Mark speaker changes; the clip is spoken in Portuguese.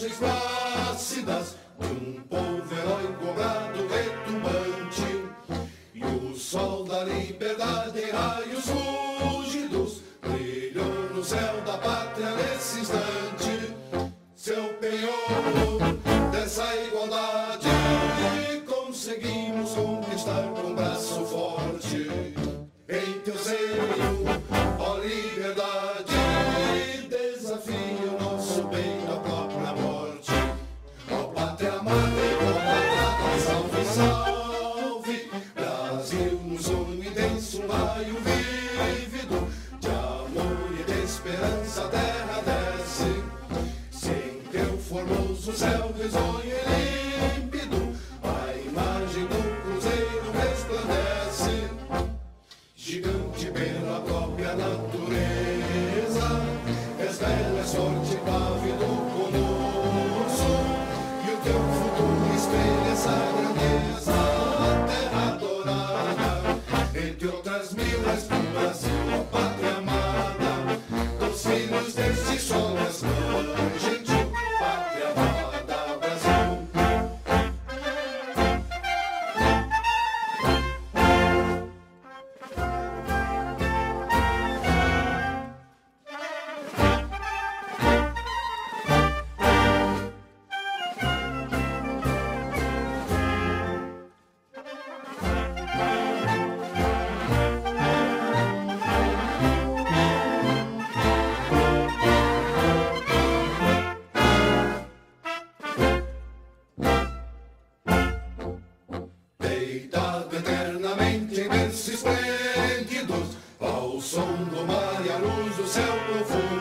Speaker 1: imagens plácidas de um povo heróico, brado retumbante. E o sol da liberdade em raios fúlgidos brilhou no céu da pátria nesse instante. Seu penhor dessa igualdade conseguimos conquistar com braço forte. Em teu seio, ó liberdade, desafio nosso bem da própria morte. Ó pátria amada, ó salve, salve, Brasil, um sonho intenso, um raio vívido de amor e de esperança a terra desce. Sem teu formoso céu risonho e límpido, a imagem do cruzeiro resplandece. Gigante pela própria natureza, és bela, és forte, pávido conosco, e o teu futuro espelha essa grandeza. A terra adorada, entre outras mil, és do Brasil, a pátria amada, dos filhos deste sol, és mãe gentil, pátria amada, Brasil. Deitado eternamente em berços esplêndidos, ao som do mar e à luz do céu profundo,